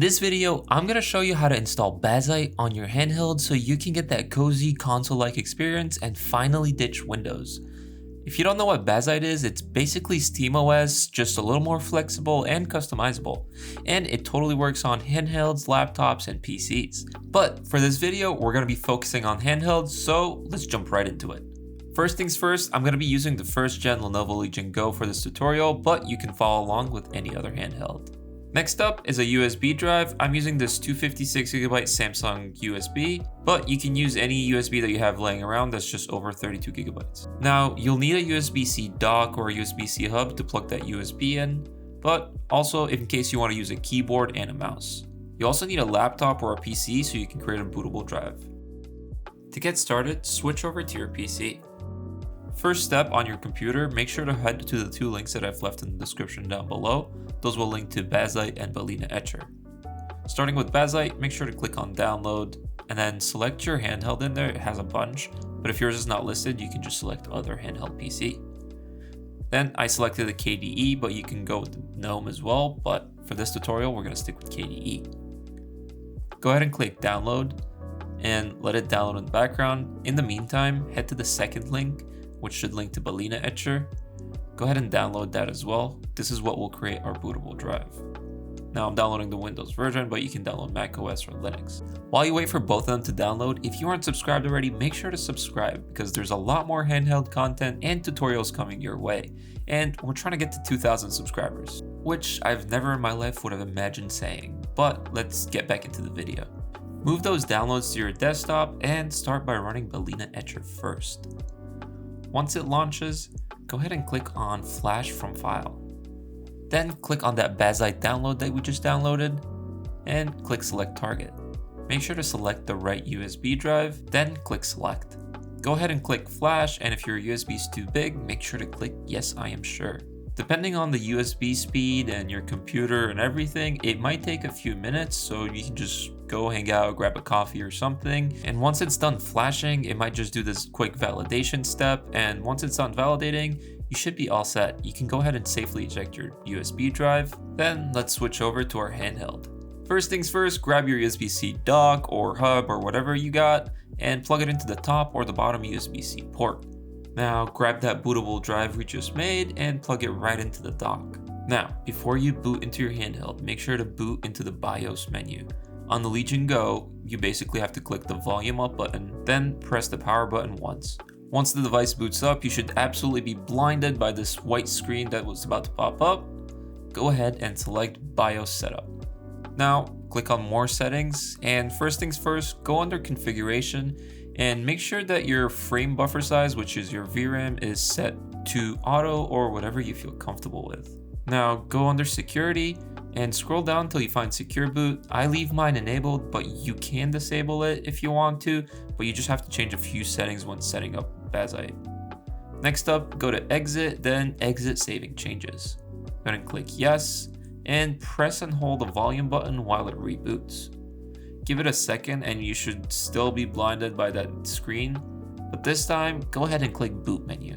this video, I'm going to show you how to install Bazzite on your handheld so you can get that cozy console-like experience and finally ditch Windows. If you don't know what Bazzite is, it's basically SteamOS, just a little more flexible and customizable, and it totally works on handhelds, laptops, and PCs. But for this video, we're going to be focusing on handhelds, so let's jump right into it. First things first, I'm going to be using the 1st gen Lenovo Legion Go for this tutorial, but you can follow along with any other handheld. Next up is a USB drive. I'm using this 256GB Samsung USB, but you can use any USB that you have laying around that's just over 32GB. Now, you'll need a USB-C dock or a USB-C hub to plug that USB in, but also in case you want to use a keyboard and a mouse. You also need a laptop or a PC so you can create a bootable drive. To get started, switch over to your PC. First step, on your computer, make sure to head to the 2 links that I've left in the description down below. Those will link to Bazzite and Balena Etcher. Starting with Bazzite, make sure to click on download and then select your handheld in there. It has a bunch, but if yours is not listed, you can just select other handheld PC. Then I selected the KDE, but you can go with the GNOME as well, but for this tutorial, we're going to stick with KDE. Go ahead and click download and let it download in the background. In the meantime, head to the 2nd link, which should link to Balena Etcher. Go ahead and download that as well. This is what will create our bootable drive. Now I'm downloading the Windows version, but you can download macOS or Linux. While you wait for both of them to download, if you aren't subscribed already, make sure to subscribe because there's a lot more handheld content and tutorials coming your way. And we're trying to get to 2,000 subscribers, which I've never in my life would have imagined saying, but let's get back into the video. Move those downloads to your desktop and start by running Balena Etcher first. Once it launches, go ahead and click on Flash from File. Then click on that Bazzite download that we just downloaded and click Select Target. Make sure to select the right USB drive, then click Select. Go ahead and click Flash, and if your USB is too big, make sure to click Yes, I am sure. Depending on the USB speed and your computer and everything, it might take a few minutes, so you can just go hang out, grab a coffee or something. And once it's done flashing, it might just do this quick validation step. And once it's done validating, you should be all set. You can go ahead and safely eject your USB drive. Then let's switch over to our handheld. First things first, grab your USB-C dock or hub or whatever you got and plug it into the top or the bottom USB-C port. Now grab that bootable drive we just made and plug it right into the dock. Now, before you boot into your handheld, make sure to boot into the BIOS menu. On the Legion Go, you basically have to click the volume up button, then press the power button once. Once the device boots up, you should absolutely be blinded by this white screen that was about to pop up. Go ahead and select BIOS setup. Now, click on more settings, and first things first, go under configuration and make sure that your frame buffer size, which is your VRAM, is set to auto or whatever you feel comfortable with. Now go under security and scroll down until you find secure boot. I leave mine enabled, but you can disable it if you want to, but you just have to change a few settings when setting up Bazzite. Next up, go to exit, then exit saving changes. Go ahead and click yes, and press and hold the volume button while it reboots. Give it a second and you should still be blinded by that screen, but this time, go ahead and click boot menu.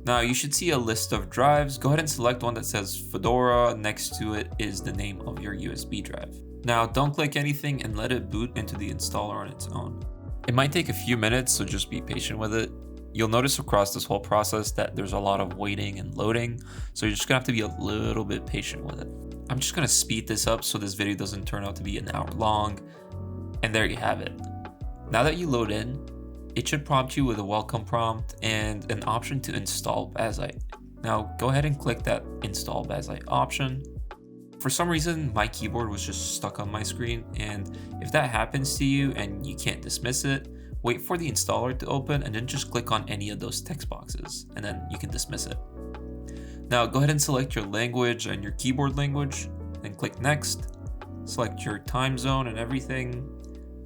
Now you should see a list of drives. Go ahead and select one that says Fedora. Next to it is the name of your USB drive. Now don't click anything and let it boot into the installer on its own. It might take a few minutes, so just be patient with it. You'll notice across this whole process that there's a lot of waiting and loading, so you're just gonna have to be a little bit patient with it. I'm just gonna speed this up so this video doesn't turn out to be an hour long. And there you have it. Now that you load in, it should prompt you with a welcome prompt and an option to install Bazzite. Now go ahead and click that install Bazzite option. For some reason, my keyboard was just stuck on my screen, and if that happens to you and you can't dismiss it, wait for the installer to open and then just click on any of those text boxes and then you can dismiss it. Now go ahead and select your language and your keyboard language, then click next. Select your time zone and everything.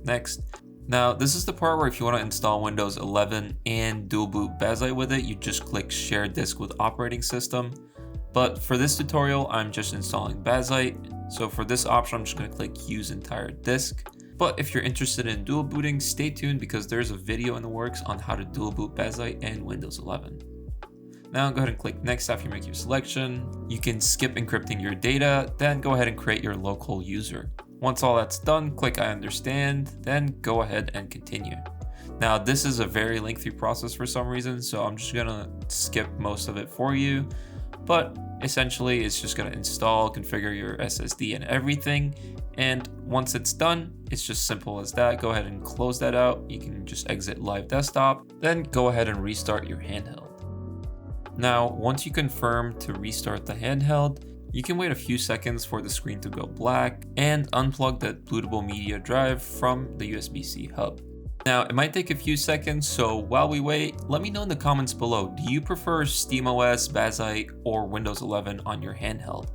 Next. Now this is the part where if you want to install Windows 11 and dual boot Bazzite with it, you just click share disk with operating system. But for this tutorial, I'm just installing Bazzite. So for this option, I'm just going to click use entire disk. But if you're interested in dual booting, stay tuned because there's a video in the works on how to dual boot Bazzite and Windows 11. Now go ahead and click next after you make your selection. You can skip encrypting your data, then go ahead and create your local user. Once all that's done, click I understand, then go ahead and continue. Now this is a very lengthy process for some reason, so I'm just gonna skip most of it for you. But essentially it's just gonna install, configure your SSD and everything. And once it's done, it's just simple as that. Go ahead and close that out. You can just exit live desktop, then go ahead and restart your handheld. Now, once you confirm to restart the handheld, you can wait a few seconds for the screen to go black and unplug that bootable media drive from the USB-C hub. Now, it might take a few seconds, so while we wait, let me know in the comments below, do you prefer SteamOS, Bazzite, or Windows 11 on your handheld?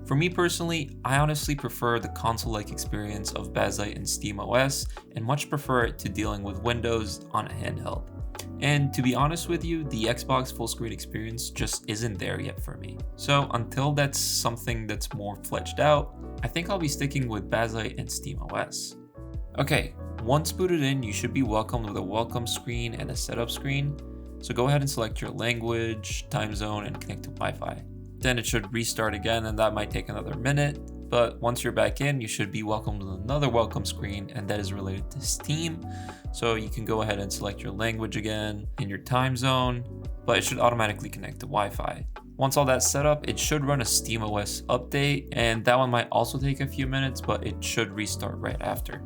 For me personally, I honestly prefer the console-like experience of Bazzite and SteamOS, and much prefer it to dealing with Windows on a handheld. And to be honest with you, the Xbox full screen experience just isn't there yet for me. So until that's something that's more fleshed out, I think I'll be sticking with Bazzite and SteamOS. Okay, once booted in, you should be welcomed with a welcome screen and a setup screen. So go ahead and select your language, time zone, and connect to Wi-Fi. Then it should restart again, and that might take another minute. But once you're back in, you should be welcomed with another welcome screen, and that is related to Steam. So you can go ahead and select your language again and your time zone, but it should automatically connect to Wi-Fi. Once all that's set up, it should run a SteamOS update, and that one might also take a few minutes, but it should restart right after.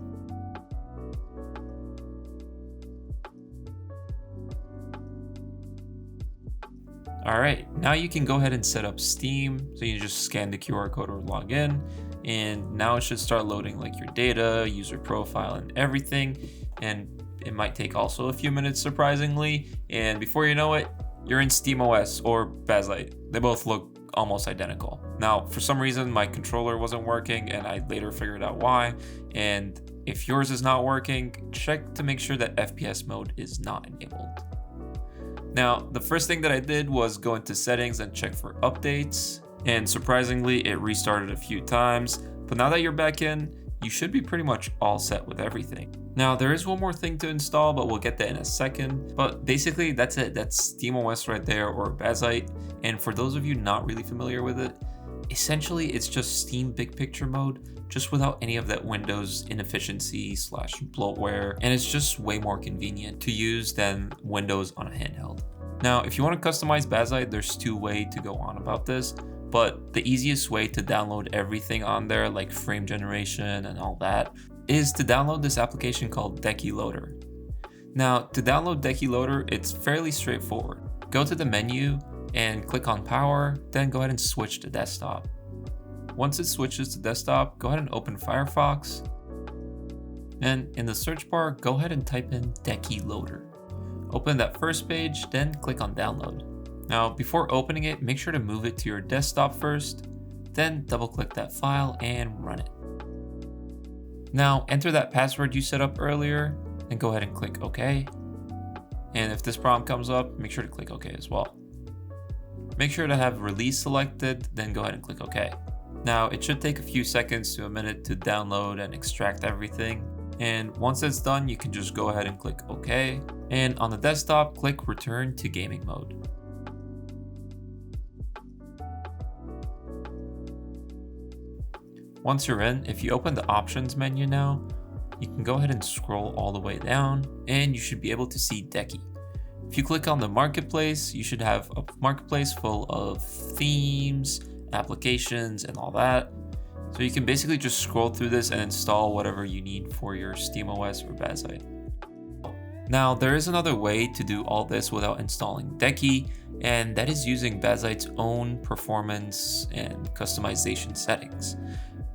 Alright, now you can go ahead and set up Steam. So you just scan the QR code or log in, and now it should start loading like your data, user profile, and everything. And it might take also a few minutes, surprisingly. And before you know it, you're in SteamOS or Bazzite. They both look almost identical. Now, for some reason, my controller wasn't working, and I later figured out why. And if yours is not working, check to make sure that FPS mode is not enabled. Now, the first thing that I did was go into settings and check for updates, and surprisingly, it restarted a few times. But now that you're back in, you should be pretty much all set with everything. Now, there is one more thing to install, but we'll get that in a second. But basically, that's it. That's SteamOS right there, or Bazzite. And for those of you not really familiar with it, essentially it's just Steam Big Picture mode, just without any of that Windows inefficiency / bloatware, and it's just way more convenient to use than Windows on a handheld. Now, if you want to customize Bazzite, there's two ways to go on about this, but the easiest way to download everything on there, like frame generation and all that, is to download this application called Decky Loader. Now, to download Decky Loader, it's fairly straightforward. Go to the menu and click on power, then go ahead and switch to desktop. Once it switches to desktop, go ahead and open Firefox. And in the search bar, go ahead and type in Decky Loader. Open that first page, then click on download. Now, before opening it, make sure to move it to your desktop first, then double click that file and run it. Now, enter that password you set up earlier, and go ahead and click OK. And if this problem comes up, make sure to click OK as well. Make sure to have release selected, then go ahead and click OK. Now, it should take a few seconds to a minute to download and extract everything. And once it's done, you can just go ahead and click OK. And on the desktop, click Return to Gaming Mode. Once you're in, if you open the Options menu now, you can go ahead and scroll all the way down, and you should be able to see Decky. If you click on the Marketplace, you should have a marketplace full of themes, applications, and all that. So you can basically just scroll through this and install whatever you need for your SteamOS or Bazzite. Now, there is another way to do all this without installing Decky, and that is using Bazzite's own performance and customization settings.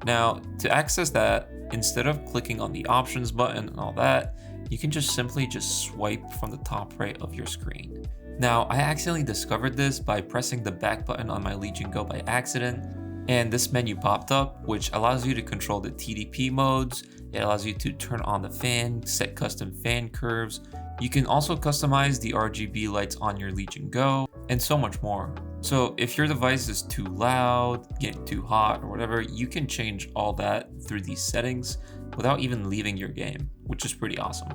Now, to access that, instead of clicking on the options button and all that, you can just simply swipe from the top right of your screen. Now, I accidentally discovered this by pressing the back button on my Legion Go by accident, and this menu popped up, which allows you to control the TDP modes. It allows you to turn on the fan, set custom fan curves. You can also customize the RGB lights on your Legion Go, and so much more. So if your device is too loud, getting too hot, or whatever, you can change all that through these settings without even leaving your game, which is pretty awesome.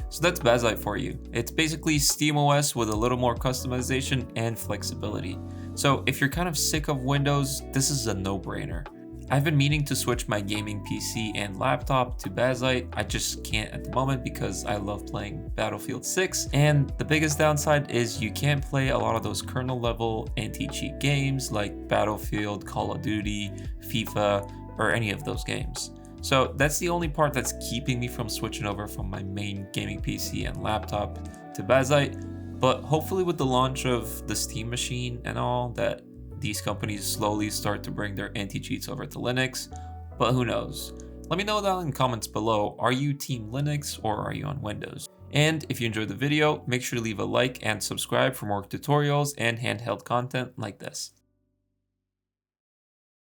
So that's Bazzite for you. It's basically SteamOS with a little more customization and flexibility. So if you're kind of sick of Windows, this is a no-brainer. I've been meaning to switch my gaming PC and laptop to Bazzite. I just can't at the moment because I love playing Battlefield 6, and the biggest downside is you can't play a lot of those kernel level anti-cheat games like Battlefield, Call of Duty, FIFA, or any of those games. So that's the only part that's keeping me from switching over from my main gaming PC and laptop to Bazzite, but hopefully with the launch of the Steam machine and all that, these companies slowly start to bring their anti-cheats over to Linux, but who knows? Let me know down in the comments below, are you team Linux or are you on Windows? And if you enjoyed the video, make sure to leave a like and subscribe for more tutorials and handheld content like this.